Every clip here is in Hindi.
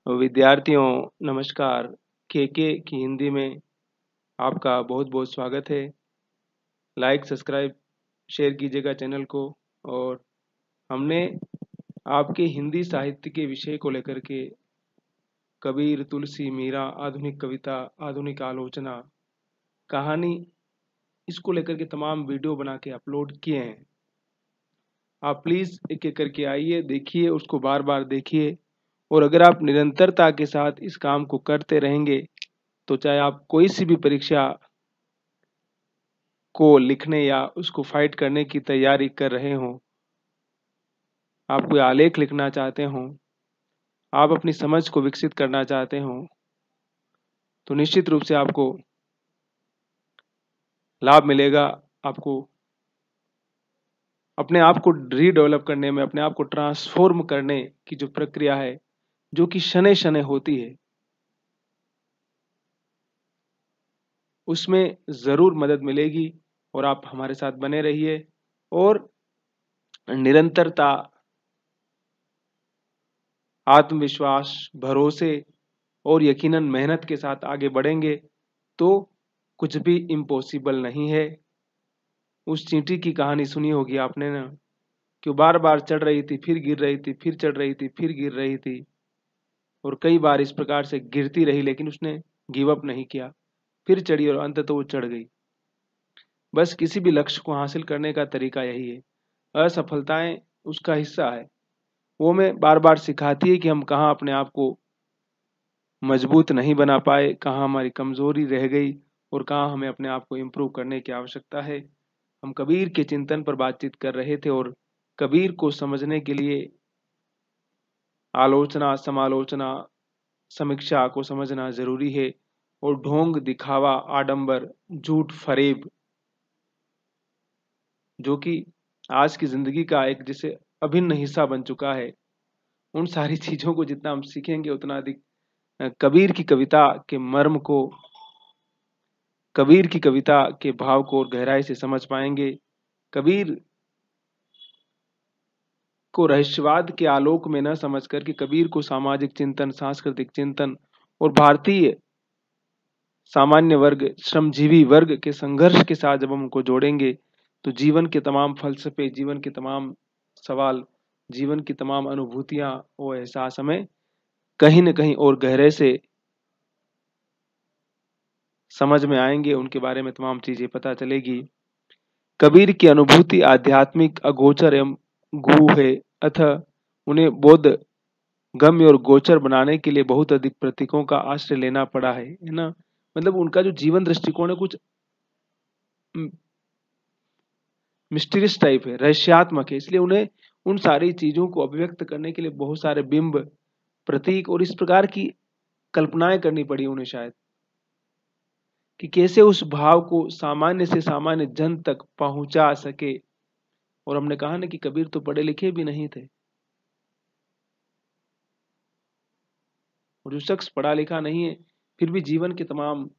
विद्यार्थियों नमस्कार। केके की हिंदी में आपका बहुत बहुत स्वागत है। लाइक सब्सक्राइब शेयर कीजिएगा चैनल को। और हमने आपके हिंदी साहित्य के विषय को लेकर के कबीर, तुलसी, मीरा, आधुनिक कविता, आधुनिक आलोचना, कहानी, इसको लेकर के तमाम वीडियो बना के अपलोड किए हैं। आप प्लीज़ एक एक करके आइए, देखिए, उसको बार बार देखिए। और अगर आप निरंतरता के साथ इस काम को करते रहेंगे तो चाहे आप कोई सी भी परीक्षा को लिखने या उसको फाइट करने की तैयारी कर रहे हों, आप कोई आलेख लिखना चाहते हों, आप अपनी समझ को विकसित करना चाहते हों, तो निश्चित रूप से आपको लाभ मिलेगा। आपको अपने आप को रीडेवलप करने में, अपने आप को ट्रांसफॉर्म करने की जो प्रक्रिया है, जो कि शनै शनै होती है, उसमें ज़रूर मदद मिलेगी। और आप हमारे साथ बने रहिए और निरंतरता, आत्मविश्वास, भरोसे और यकीनन मेहनत के साथ आगे बढ़ेंगे तो कुछ भी इम्पॉसिबल नहीं है। उस चींटी की कहानी सुनी होगी आपने ना, कि बार बार चढ़ रही थी, फिर गिर रही थी, फिर चढ़ रही थी, फिर गिर रही थी, और कई बार इस प्रकार से गिरती रही, लेकिन उसने गिव अप नहीं किया, फिर चढ़ी और अंततः वो चढ़ गई। बस किसी भी लक्ष्य को हासिल करने का तरीका यही है। असफलताएं उसका हिस्सा है। वो हमें बार बार सिखाती है कि हम कहाँ अपने आप को मजबूत नहीं बना पाए, कहाँ हमारी कमजोरी रह गई और कहाँ हमें अपने आप को इम्प्रूव करने की आवश्यकता है। हम कबीर के चिंतन पर बातचीत कर रहे थे और कबीर को समझने के लिए आलोचना, समालोचना, समीक्षा को समझना जरूरी है। और ढोंग, दिखावा, आडंबर, झूठ, फरेब, जो कि आज की जिंदगी का एक जैसे अभिन्न हिस्सा बन चुका है, उन सारी चीजों को जितना हम सीखेंगे उतना अधिक कबीर की कविता के मर्म को, कबीर की कविता के भाव को और गहराई से समझ पाएंगे। कबीर को रहस्यवाद के आलोक में न समझ कर के कबीर को सामाजिक चिंतन, सांस्कृतिक चिंतन और भारतीय सामान्य वर्ग, श्रमजीवी वर्ग के संघर्ष के साथ जब हम उनको जोड़ेंगे तो जीवन के तमाम फलसफे, जीवन के तमाम सवाल, जीवन की तमाम अनुभूतियां और एहसास हमें कहीं न कहीं और गहरे से समझ में आएंगे। उनके बारे में तमाम चीजें पता चलेगी। कबीर की अनुभूति आध्यात्मिक, अगोचर एवं गूढ़ है, अतः उन्हें बौद्ध गम्य और गोचर बनाने के लिए बहुत अधिक प्रतीकों का आश्रय लेना पड़ा है ना। मतलब उनका जो जीवन दृष्टिकोण है कुछ मिस्टीरियस टाइप है, रहस्यात्मक है, इसलिए उन्हें उन सारी चीजों को अभिव्यक्त करने के लिए बहुत सारे बिंब, प्रतीक और इस प्रकार की कल्पनाएं करनी पड़ी उन्हें शायद, कि कैसे उस भाव को सामान्य से सामान्य जन तक पहुंचा सके। और हमने कहा ना कि कबीर तो पढ़े लिखे भी नहीं थे, और जो शख्स पढ़ा लिखा नहीं है फिर भी जीवन के तमाम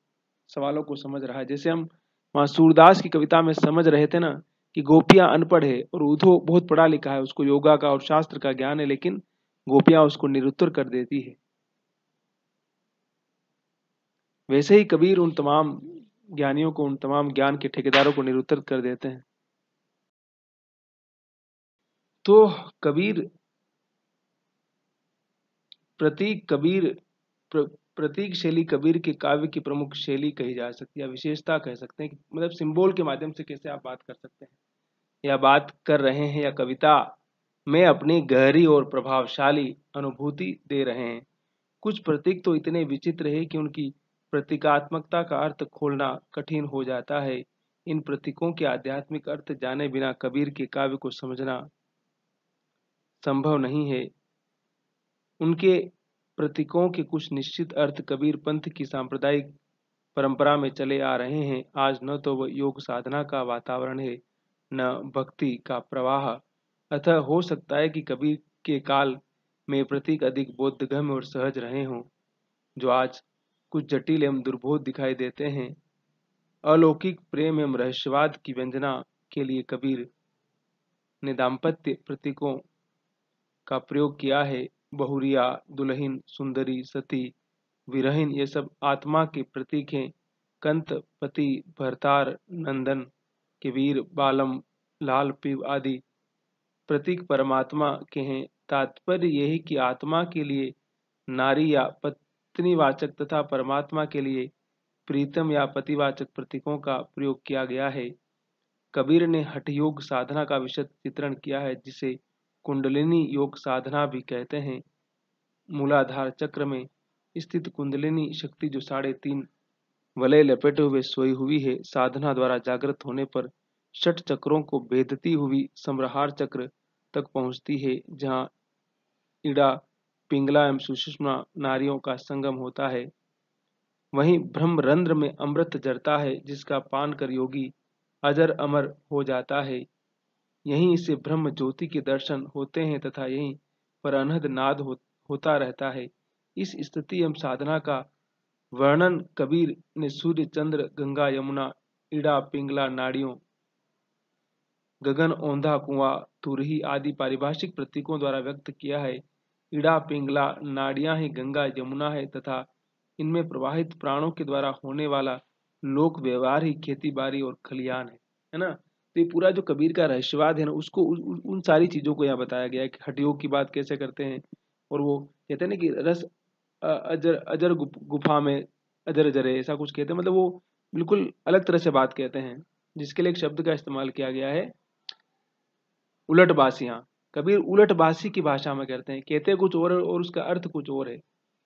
सवालों को समझ रहा है। जैसे हम वहां सूरदास की कविता में समझ रहे थे ना कि गोपियां अनपढ़ है और उद्धव बहुत पढ़ा लिखा है, उसको योगा का और शास्त्र का ज्ञान है, लेकिन गोपियां उसको निरुत्तर कर देती है। वैसे ही कबीर उन तमाम ज्ञानियों को, उन तमाम ज्ञान के ठेकेदारों को निरुत्तर कर देते हैं। तो कबीर प्रतीक कबीर प्र, प्रतीक शैली कबीर के काव्य की प्रमुख शैली कही जा सकती है, या विशेषता कह सकते हैं। मतलब सिंबल के माध्यम से कैसे आप बात कर सकते हैं या बात कर रहे हैं, या कविता में अपनी गहरी और प्रभावशाली अनुभूति दे रहे हैं। कुछ प्रतीक तो इतने विचित्र है कि उनकी प्रतीकात्मकता का अर्थ खोलना कठिन हो जाता है। इन प्रतीकों के आध्यात्मिक अर्थ जाने बिना कबीर के काव्य को समझना संभव नहीं है। उनके प्रतीकों के कुछ निश्चित अर्थ कबीर पंथ की सांप्रदायिक परंपरा में चले आ रहे हैं। आज न तो वह योग साधना का वातावरण है, न भक्ति का प्रवाह। अतः हो सकता है कि कबीर के काल में प्रतीक अधिक बोधगम्य और सहज रहे हों, जो आज कुछ जटिल एवं दुर्बोध दिखाई देते हैं। अलौकिक प्रेम एवं रहस्यवाद की व्यंजना के लिए कबीर ने दाम्पत्य प्रतीकों का प्रयोग किया है। बहुरिया, दुल्हिन, सुंदरी, सती, विरहिन ये सब आत्मा के प्रतीक हैं। कंत, पति, भरतार, नंदन, कबीर, बालम, लाल, पीव आदि प्रतीक परमात्मा के हैं। तात्पर्य यही कि आत्मा के लिए नारी या पत्नीवाचक तथा परमात्मा के लिए प्रीतम या पतिवाचक प्रतीकों का प्रयोग किया गया है। कबीर ने हठ योग साधना का विशद चित्रण किया है, जिसे कुंडलिनी योग साधना भी कहते हैं। मूलाधार चक्र में स्थित कुंडलिनी शक्ति जो 3.5 वलय लपेटे हुए सोई हुई है, साधना द्वारा जागृत होने पर षट चक्रों को भेदती हुई सम्राहार चक्र तक पहुंचती है, जहां इड़ा, पिंगला एवं सुषुम्ना नारियों का संगम होता है। वहीं ब्रह्मरंध्र में अमृत जरता है, जिसका पान कर योगी अजर अमर हो जाता है। यहीं से ब्रह्म ज्योति के दर्शन होते हैं तथा यहीं पर अनहद नाद होता रहता है। इस स्थिति एवं साधना का वर्णन कबीर ने सूर्य, चंद्र, गंगा, यमुना, इड़ा, पिंगला नाड़ियों, गगन, औंधा कुआं, तुरही आदि पारिभाषिक प्रतीकों द्वारा व्यक्त किया है। इड़ा, पिंगला नाड़ियां ही गंगा, यमुना है तथा इनमें प्रवाहित प्राणों के द्वारा होने वाला लोक व्यवहार ही खेती बाड़ी और खलियान है ना। तो ये पूरा जो कबीर का रहस्यवाद है ना, उसको उन सारी चीजों को यहाँ बताया गया है कि हठ योग की बात कैसे करते हैं। और वो कहते हैं ना कि रस अजर अजर गुफा में अजर अजरे, ऐसा कुछ कहते हैं। मतलब वो बिल्कुल अलग तरह से बात कहते हैं, जिसके लिए एक शब्द का इस्तेमाल किया गया है, उलटबासियां। कबीर उलटबासी की भाषा में करते हैं, कहते कुछ और उसका अर्थ कुछ और है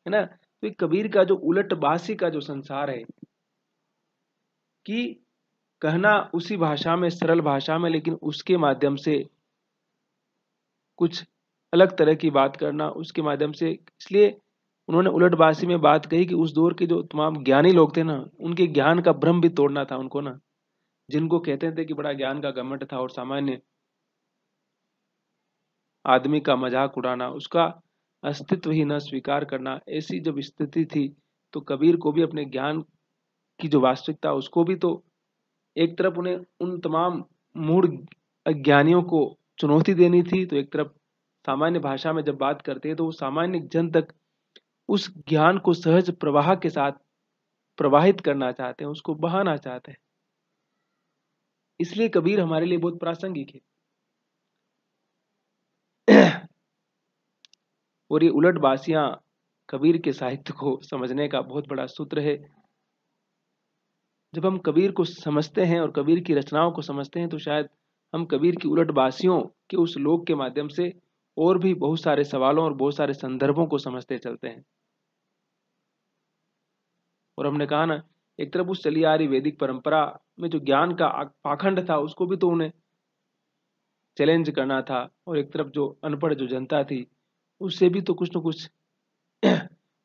ना। तो कबीर का जो उलटबासी का जो संसार है कि कहना उसी भाषा में, सरल भाषा में, लेकिन उसके माध्यम से कुछ अलग तरह की बात करना, उसके माध्यम से, इसलिए उन्होंने उलटबासी में बात कही कि उस दौर के जो तमाम ज्ञानी लोग थे ना, उनके ज्ञान का भ्रम भी तोड़ना था उनको ना, जिनको कहते थे कि बड़ा ज्ञान का घमंड था और सामान्य आदमी का मजाक उड़ाना, उसका अस्तित्व ही न स्वीकार करना, ऐसी जब स्थिति थी तो कबीर को भी अपने ज्ञान की जो वास्तविकता, उसको भी तो एक तरफ उन्हें उन तमाम मूढ़ अज्ञानियों को चुनौती देनी थी, तो एक तरफ सामान्य भाषा में जब बात करते हैं तो वो सामान्य जन तक उस ज्ञान को सहज प्रवाह के साथ प्रवाहित करना चाहते हैं, उसको बहाना चाहते हैं। इसलिए कबीर हमारे लिए बहुत प्रासंगिक है। और ये उलटबासियां कबीर के साहित्य को समझने का बहुत बड़ा सूत्र है। जब हम कबीर को समझते हैं और कबीर की रचनाओं को समझते हैं, तो शायद हम कबीर की उलटबासियों के उस लोक के माध्यम से और भी बहुत सारे सवालों और बहुत सारे संदर्भों को समझते चलते हैं। और हमने कहा ना, एक तरफ उस चली आ रही वैदिक परंपरा में जो ज्ञान का पाखंड था, उसको भी तो उन्हें चैलेंज करना था, और एक तरफ जो अनपढ़ जो जनता थी, उससे भी तो कुछ न कुछ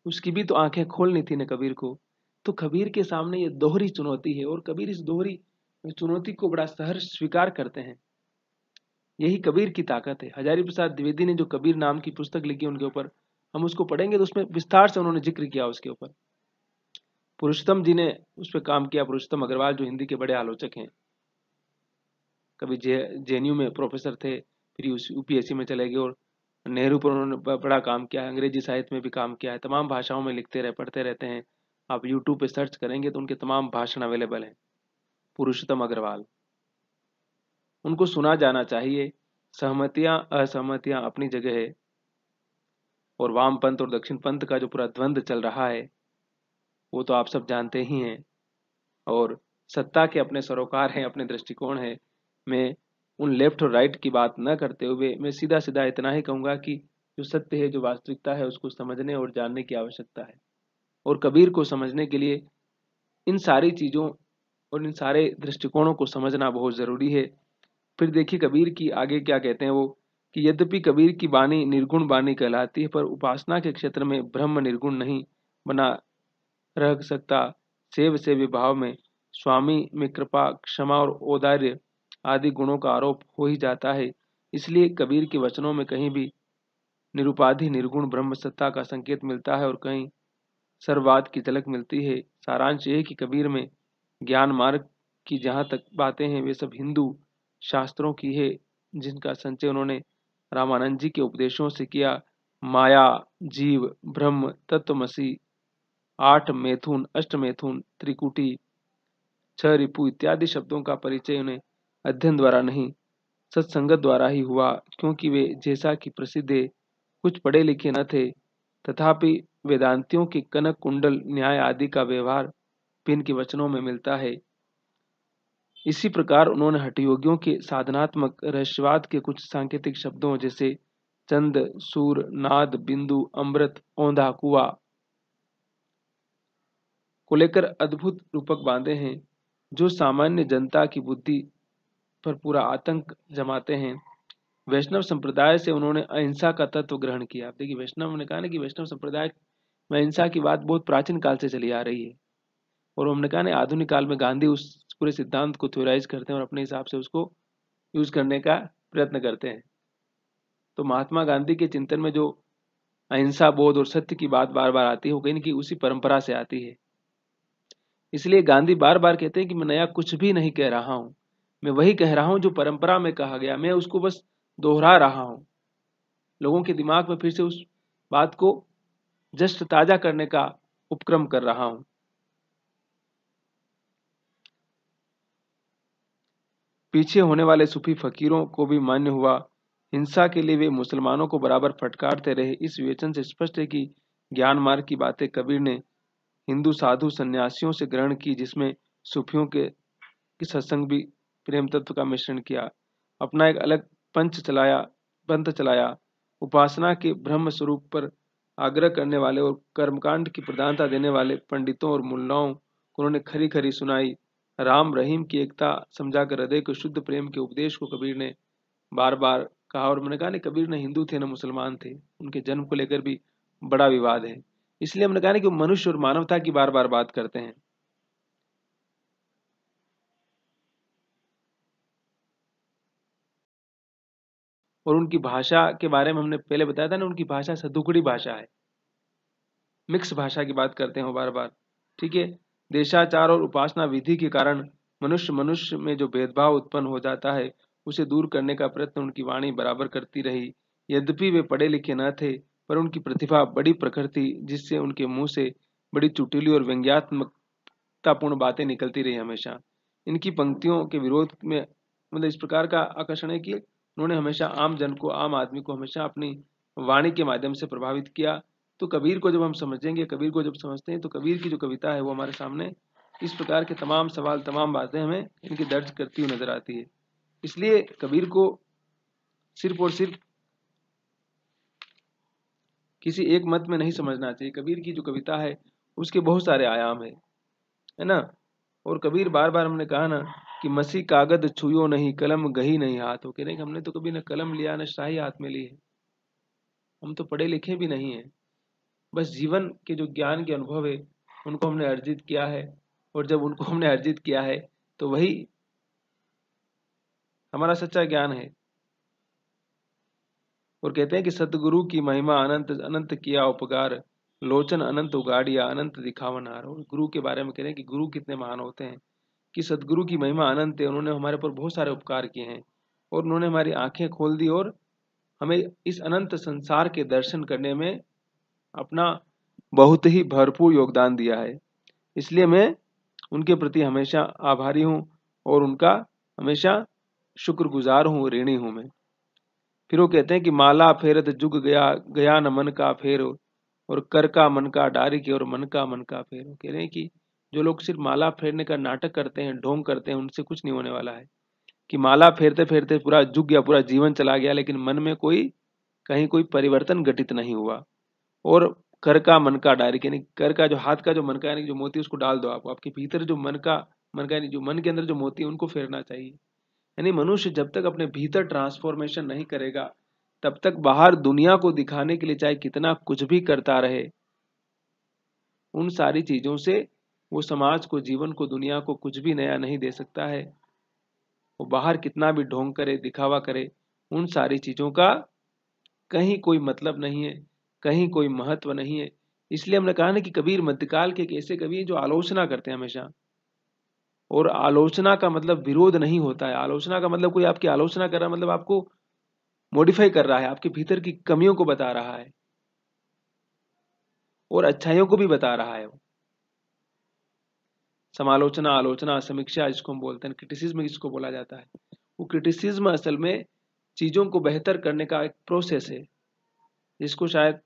उसकी भी तो आंखें खोलनी थी न कबीर को। तो कबीर के सामने ये दोहरी चुनौती है, और कबीर इस दोहरी चुनौती को बड़ा सहर्ष स्वीकार करते हैं। यही कबीर की ताकत है। हजारी प्रसाद द्विवेदी ने जो कबीर नाम की पुस्तक लिखी उनके ऊपर, हम उसको पढ़ेंगे तो उसमें विस्तार से उन्होंने जिक्र किया उसके ऊपर। पुरुषोत्तम जी ने उस पर काम किया, पुरुषोत्तम अग्रवाल जो हिंदी के बड़े आलोचक हैं, कभी जेएनयू में प्रोफेसर थे, फिर यूपीएससी में चले गए, और नेहरू पर उन्होंने बड़ा काम किया है, अंग्रेजी साहित्य में भी काम किया है, तमाम भाषाओं में लिखते रहे, पढ़ते रहते हैं। आप यूट्यूब पे सर्च करेंगे तो उनके तमाम भाषण अवेलेबल हैं। पुरुषोत्तम अग्रवाल, उनको सुना जाना चाहिए। सहमतियां असहमतियां अपनी जगह है, और वाम पंथ और दक्षिण पंथ का जो पूरा द्वंद्व चल रहा है वो तो आप सब जानते ही हैं। और सत्ता के अपने सरोकार हैं, अपने दृष्टिकोण है। मैं उन लेफ्ट और राइट की बात न करते हुए मैं सीधा सीधा इतना ही कहूंगा कि जो सत्य है, जो वास्तविकता है, उसको समझने और जानने की आवश्यकता है। और कबीर को समझने के लिए इन सारी चीजों और इन सारे दृष्टिकोणों को समझना बहुत जरूरी है। फिर देखिए कबीर की आगे क्या कहते हैं वो, कि यद्यपि कबीर की वाणी निर्गुण वाणी कहलाती है, पर उपासना के क्षेत्र में ब्रह्म निर्गुण नहीं बना रह सकता। सेव से विभाव में स्वामी में कृपा, क्षमा और औदार्य आदि गुणों का आरोप हो ही जाता है। इसलिए कबीर के वचनों में कहीं भी निरुपाधि निर्गुण ब्रह्म सत्ता का संकेत मिलता है, और कहीं सर्ववाद की झलक मिलती है। सारांश ये है कि कबीर में ज्ञान मार्ग की जहाँ तक बातें हैं, वे सब हिंदू शास्त्रों की है, जिनका संचय उन्होंने रामानंद जी के उपदेशों से किया। माया, जीव, ब्रह्म, तत्वमसि, 8 मैथुन, अष्टमैथुन, त्रिकुटी, 6 रिपु इत्यादि शब्दों का परिचय उन्हें अध्ययन द्वारा नहीं सत्संगत द्वारा ही हुआ, क्योंकि वे जैसा कि प्रसिद्ध है कुछ पढ़े लिखे न थे, तथापि वेदांतियों के कनक कुंडल न्याय आदि का व्यवहार भी इनके वचनों में मिलता है। इसी प्रकार उन्होंने हठयोगियों के साधनात्मक रहस्यवाद के कुछ सांकेतिक शब्दों जैसे चंद, सूर, नाद, बिंदु, अमृत, औंधा, कुआ को लेकर अद्भुत रूपक बांधे हैं, जो सामान्य जनता की बुद्धि पर पूरा आतंक जमाते हैं। वैष्णव संप्रदाय से उन्होंने अहिंसा का तत्व ग्रहण किया। देखिए, वैष्णव ने कहा ना कि वैष्णव संप्रदाय में अहिंसा की बात बहुत प्राचीन काल से चली आ रही है, और हमने कहा ना आधुनिक काल में गांधी उस पूरे सिद्धांत को थ्योराइज करते हैं और अपने हिसाब से उसको यूज करने का प्रयत्न करते हैं। तो महात्मा गांधी के चिंतन में जो अहिंसा बोध और सत्य की बात बार बार आती है, वो कहीं ना कहीं उसी परंपरा से आती है। इसलिए गांधी बार बार कहते हैं कि मैं नया कुछ भी नहीं कह रहा हूं, मैं वही कह रहा हूं जो परंपरा में कहा गया, मैं उसको बस दोहरा रहा हूं, लोगों के दिमाग में फिर से उस बात को जस्ट ताजा करने का उपक्रम कर रहा हूं। पीछे होने वाले सूफी फकीरों को भी मान्य हुआ, हिंसा के लिए वे मुसलमानों को बराबर फटकारते रहे। इस विवेचन से स्पष्ट है कि ज्ञान मार्ग की बातें कबीर ने हिंदू साधु सन्यासियों से ग्रहण की, जिसमें सूफियों के सत्संग भी प्रेम तत्व का मिश्रण किया, अपना एक अलग पंथ चलाया। उपासना के ब्रह्म स्वरूप पर आग्रह करने वाले और कर्मकांड की प्रधानता देने वाले पंडितों और मुल्लाओं को उन्होंने खरी खरी सुनाई। राम रहीम की एकता समझाकर हृदय को शुद्ध प्रेम के उपदेश को कबीर ने बार बार कहा। और मैंने कहा नहीं, कबीर न हिंदू थे न मुसलमान थे, उनके जन्म को लेकर भी बड़ा विवाद है। इसलिए हमने कहा ना कि मनुष्य और मानवता की बार बार बात करते हैं। और उनकी भाषा के बारे में हमने पहले बताया था ना, उनकी भाषा सदुकड़ी भाषा है, मिक्स भाषा की बात करते हैं बार बार। ठीक है, देशाचार और उपासना विधि के कारण मनुष्य मनुष्य में जो भेदभाव उत्पन्न हो जाता है, उसे दूर करने का प्रयत्न उनकी वाणी बराबर करती रही। यद्यपि वे पढ़े लिखे न थे, पर उनकी प्रतिभा बड़ी प्रखर थी, जिससे उनके मुंह से बड़ी चुटीली और व्यंग्यात्मकतापूर्ण बातें निकलती रही हमेशा। इनकी पंक्तियों के विरोध में मतलब इस प्रकार का आकर्षण है कि उन्होंने हमेशा आम जन को, आम आदमी को हमेशा अपनी वाणी के माध्यम से प्रभावित किया। तो कबीर को जब हम समझेंगे, कबीर को जब समझते हैं, तो कबीर की जो कविता है वो हमारे सामने इस प्रकार के तमाम सवाल, तमाम बातें हमें इनकी दर्ज करती हुई नजर आती है। इसलिए कबीर को सिर्फ और सिर्फ किसी एक मत में नहीं समझना चाहिए। कबीर की जो कविता है उसके बहुत सारे आयाम है ना। और कबीर बार बार हमने कहा ना कि मसी कागद छुयो नहीं, कलम गही नहीं हाथ। हो कह रहे कि हमने तो कभी न कलम लिया न शाही हाथ में ली है, हम तो पढ़े लिखे भी नहीं है, बस जीवन के जो ज्ञान के अनुभव है उनको हमने अर्जित किया है। और जब उनको हमने अर्जित किया है तो वही हमारा सच्चा ज्ञान है। और कहते हैं कि सतगुरु की महिमा अनंत अनंत किया उपकार, लोचन अनंत उगाड़िया अनंत दिखावन हार। और गुरु के बारे में कह रहे हैं कि गुरु कितने महान होते हैं, कि सतगुरु की महिमा अनंत है, उन्होंने हमारे ऊपर बहुत सारे उपकार किए हैं और उन्होंने हमारी आंखें खोल दी और हमें इस अनंत संसार के दर्शन करने में अपना बहुत ही भरपूर योगदान दिया है। इसलिए मैं उनके प्रति हमेशा आभारी हूँ और उनका हमेशा शुक्रगुजार हूँ, ऋणी हूँ मैं। फिर वो कहते हैं कि माला फेरत जुग गया, गया न मन का फेर, और कर का मन का डारी की और मन का फेर। कह रहे हैं कि जो लोग सिर्फ माला फेरने का नाटक करते हैं, ढोंग करते हैं, उनसे कुछ नहीं होने वाला है। कि माला फेरते फेरते पूरा जुग गया, पूरा जीवन चला गया, लेकिन मन में कहीं कोई परिवर्तन घटित नहीं हुआ। और कर का मन का डायरी, यानी कर का जो हाथ का जो मन का यानी जो मोती उसको डाल दो आप, आपके भीतर जो मन का यानी जो मन के अंदर जो मोती है उनको फेरना चाहिए। यानी मनुष्य जब तक अपने भीतर ट्रांसफॉर्मेशन नहीं करेगा, तब तक बाहर दुनिया को दिखाने के लिए चाहे कितना कुछ भी करता रहे, उन सारी चीजों से वो समाज को, जीवन को, दुनिया को कुछ भी नया नहीं दे सकता है। वो बाहर कितना भी ढोंग करे, दिखावा करे, उन सारी चीजों का कहीं कोई मतलब नहीं है, कहीं कोई महत्व नहीं है। इसलिए हमने कहा ना कि कबीर मध्यकाल के एक ऐसे कवि हैं जो आलोचना करते हैं हमेशा। और आलोचना का मतलब विरोध नहीं होता है। आलोचना का मतलब कोई आपकी आलोचना कर रहा है, मतलब आपको मॉडिफाई कर रहा है, आपके भीतर की कमियों को बता रहा है। और अच्छाइयों को भी बता रहा है। वो समालोचना, आलोचना, समीक्षा जिसको हम बोलते हैं, क्रिटिसिज्म जिसको बोला जाता है, वो क्रिटिसिज्म असल में चीजों को बेहतर करने का एक प्रोसेस है जिसको शायद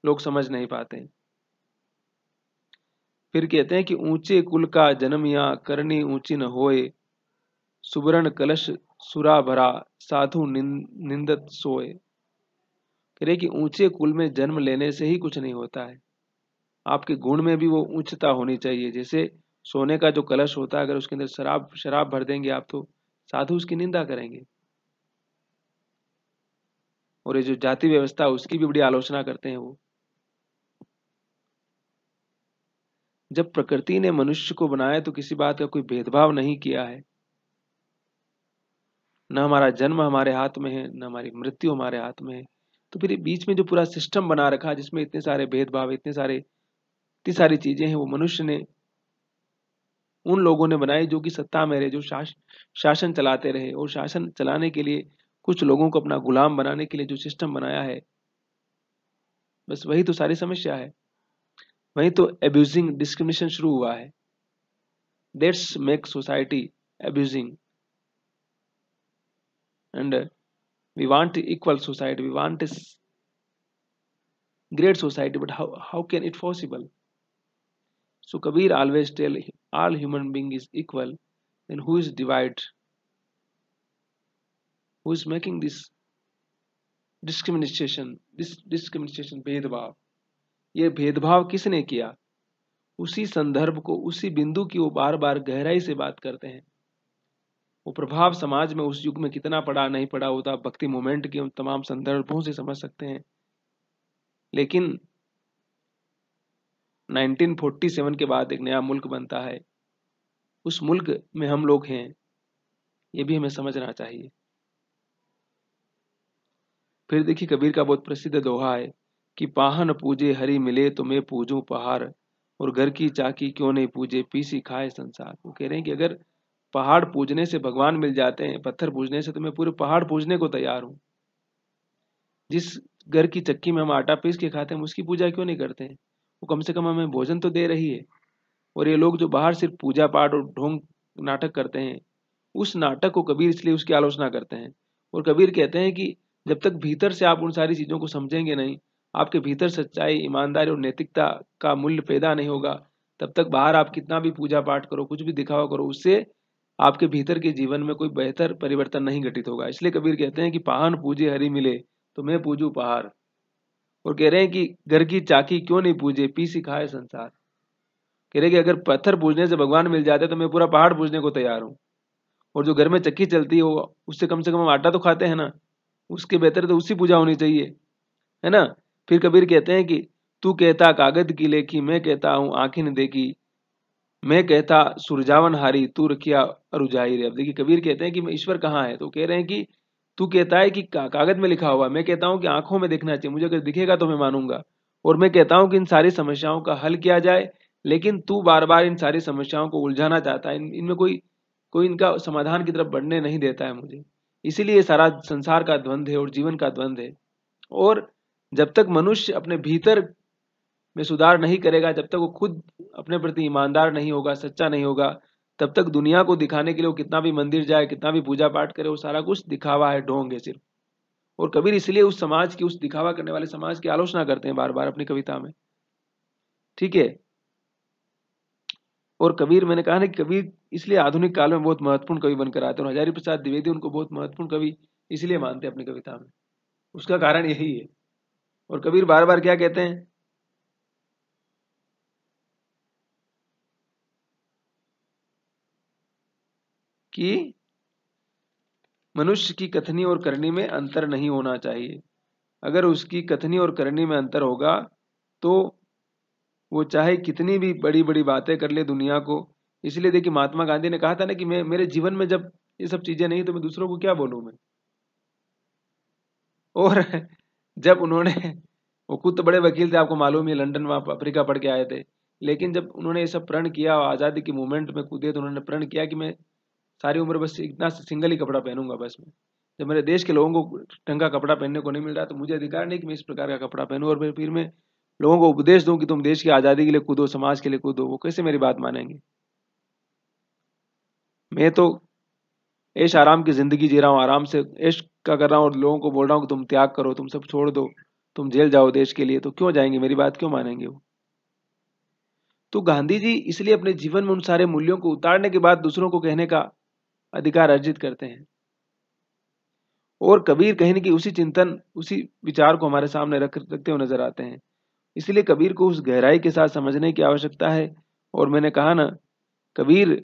लोग समझ नहीं पाते हैं। फिर कहते हैं कि ऊंचे कुल का जन्मिया करनी ऊंची न होए, सुवर्ण कलश सुरा भरा साधु निंदत सोए। कह रहे कि ऊंचे कुल में जन्म लेने से ही कुछ नहीं होता है, आपके गुण में भी वो उच्चता होनी चाहिए। जैसे सोने का जो कलश होता है, अगर उसके अंदर शराब भर देंगे आप तो साधु उसकी निंदा करेंगे। और ये जो जाति व्यवस्था उसकी भी बड़ी आलोचना करते हैं वो। जब प्रकृति ने मनुष्य को बनाया तो किसी बात का कोई भेदभाव नहीं किया है। न हमारा जन्म हमारे हाथ में है, न हमारी मृत्यु हमारे हाथ में है। तो फिर बीच में जो पूरा सिस्टम बना रखा है जिसमें इतने सारे भेदभाव, इतनी सारी चीजें हैं, वो मनुष्य ने, उन लोगों ने बनाई जो कि सत्ता में रहे, जो शासन चलाते रहे। और शासन चलाने के लिए कुछ लोगों को अपना गुलाम बनाने के लिए जो सिस्टम बनाया है, बस वही तो सारी समस्या है। वही तो एब्यूजिंग डिस्क्रिमिनेशन शुरू हुआ है। That's make society abusing and we want equal society, we want great society, but how can it possible? So Kabir always tell all human being is equal, then who is divide, who is making this discrimination भेदभाव? ये भेदभाव किसने किया? उसी संदर्भ को, उसी बिंदु की वो बार बार गहराई से बात करते हैं। वो प्रभाव समाज में उस युग में कितना पड़ा नहीं पड़ा होता, भक्ति मूवमेंट के उन तमाम संदर्भों से समझ सकते हैं। लेकिन 1947 के बाद एक नया मुल्क बनता है, उस मुल्क में हम लोग हैं, ये भी हमें समझना चाहिए। फिर देखिए कबीर का बहुत प्रसिद्ध दोहा है कि पाहन पूजे हरि मिले तो मैं पूजूं पहाड़, और घर की चाकी क्यों नहीं पूजे पीसी खाए संसार। वो कह रहे हैं कि अगर पहाड़ पूजने से भगवान मिल जाते हैं, पत्थर पूजने से, तो मैं पूरे पहाड़ पूजने को तैयार हूँ। जिस घर की चक्की में हम आटा पीस के खाते हैं उसकी पूजा क्यों नहीं करते हैं? वो कम से कम हमें भोजन तो दे रही है। और ये लोग जो बाहर सिर्फ पूजा पाठ और ढोंग नाटक करते हैं, उस नाटक को कबीर इसलिए उसकी आलोचना करते हैं। और कबीर कहते हैं कि जब तक भीतर से आप उन सारी चीजों को समझेंगे नहीं, आपके भीतर सच्चाई, ईमानदारी और नैतिकता का मूल्य पैदा नहीं होगा, तब तक बाहर आप कितना भी पूजा पाठ करो, कुछ भी दिखावा करो, उससे आपके भीतर के जीवन में कोई बेहतर परिवर्तन नहीं घटित होगा। इसलिए कबीर कहते हैं कि पाहन पूजे हरि मिले तो मैं पूजू पहाड़। और कह रहे हैं कि घर की चाकी क्यों नहीं पूजे पी सिखाए संसार। कह रहे कि अगर पत्थर पूजने से भगवान मिल जाते तो मैं पूरा पहाड़ पूजने को तैयार हूँ। और जो घर में चक्की चलती है वो, उससे कम से कम हम आटा तो खाते हैं ना, उसके बेहतर तो उसकी पूजा होनी चाहिए, है ना। फिर कबीर कहते हैं कि तू कहता कागज की लेखी, मैं कहता हूँ आंखें न देखी, मैं कहता सुरजावन हारी, तू रखिया अरुझाई रे। अब देखिए कबीर कहते हैं कि ईश्वर कहाँ है, तो कह रहे हैं कि तू कहता है कि कागज में लिखा हुआ, मैं कहता हूँ कि आंखों में देखना चाहिए, मुझे अगर दिखेगा तो मैं मानूंगा। और मैं कहता हूँ कि इन सारी समस्याओं का हल किया जाए, लेकिन तू बार बार इन सारी समस्याओं को उलझाना चाहता है, इनमें कोई कोई इनका समाधान की तरफ बढ़ने नहीं देता है मुझे। इसीलिए ये सारा संसार का द्वंद्व है और जीवन का द्वंद्व है। और जब तक मनुष्य अपने भीतर में सुधार नहीं करेगा, जब तक वो खुद अपने प्रति ईमानदार नहीं होगा, सच्चा नहीं होगा, तब तक दुनिया को दिखाने के लिए वो कितना भी मंदिर जाए, कितना भी पूजा पाठ करे, वो सारा कुछ दिखावा है, ढोंग है सिर्फ। और कबीर इसलिए उस समाज की, उस दिखावा करने वाले समाज की आलोचना करते हैं बार बार अपनी कविता में। ठीक है। और कबीर, मैंने कहा ना कि कबीर इसलिए आधुनिक काल में बहुत महत्वपूर्ण कवि बनकर आते हैं, और हजारी प्रसाद द्विवेदी उनको बहुत महत्वपूर्ण कवि इसलिए मानते हैं अपनी कविता में। उसका कारण यही है। और कबीर बार बार क्या कहते हैं कि मनुष्य की कथनी और करनी में अंतर नहीं होना चाहिए। अगर उसकी कथनी और करनी में अंतर होगा तो वो चाहे कितनी भी बड़ी बड़ी बातें कर ले दुनिया को। इसलिए देखिए महात्मा गांधी ने कहा था ना कि मैं, मेरे जीवन में जब ये सब चीजें नहीं तो मैं दूसरों को क्या बोलूं मैं। और जब उन्होंने, वो खुद तो बड़े वकील थे, आपको मालूम है, लंदन वहां अफ्रीका पढ़ के आए थे। लेकिन जब उन्होंने ये सब प्रण किया, आजादी की मूवमेंट में कूदे, तो उन्होंने प्रण किया कि मैं सारी उम्र बस इतना सिंगल ही कपड़ा पहनूंगा बस मैं। जब मेरे देश के लोगों को ढंग का कपड़ा पहनने को नहीं मिल रहा तो मुझे अधिकार नहीं कि मैं इस प्रकार का कपड़ा पहनूं। और फिर मैं लोगों को उपदेश दूं कि तुम देश की आज़ादी के लिए कूदो, समाज के लिए कूदो, वो कैसे मेरी बात मानेंगे? मैं तो ऐश आराम की ज़िंदगी जी रहा हूँ, आराम से ऐश का कर रहा हूँ और लोगों को बोल रहा हूँ कि तुम त्याग करो, तुम सब छोड़ दो, तुम जेल जाओ देश के लिए, तो क्यों जाएंगे? मेरी बात क्यों मानेंगे वो? तो गांधी जी इसलिए अपने जीवन में उन सारे मूल्यों को उतारने के बाद दूसरों को कहने का अधिकार अर्जित करते हैं। और कबीर कहीं न कहीं उसी चिंतन, उसी विचार को हमारे सामने रखते हुए नज़र आते हैं। इसलिए कबीर को उस गहराई के साथ समझने की आवश्यकता है। और मैंने कहा ना, कबीर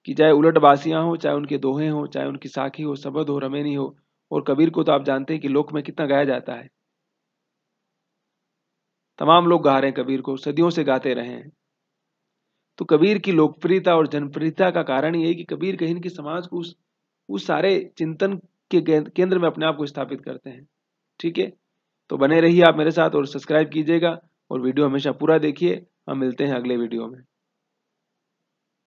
की चाहे उलट बासियाँ हों, चाहे उनके दोहे हों, चाहे उनकी साखी हो, सबद हो, रमैनी हो, और कबीर को तो आप जानते हैं कि लोक में कितना गाया जाता है। तमाम लोग गा रहे हैं कबीर को, सदियों से गाते रहे हैं। तो कबीर की लोकप्रियता और जनप्रियता का कारण ये है कि कबीर कहीं न कहीं समाज को उस सारे चिंतन के केंद्र में अपने आप को स्थापित करते हैं। ठीक है? तो बने रहिए आप मेरे साथ और सब्सक्राइब कीजिएगा और वीडियो हमेशा पूरा देखिए। हम मिलते हैं अगले वीडियो में।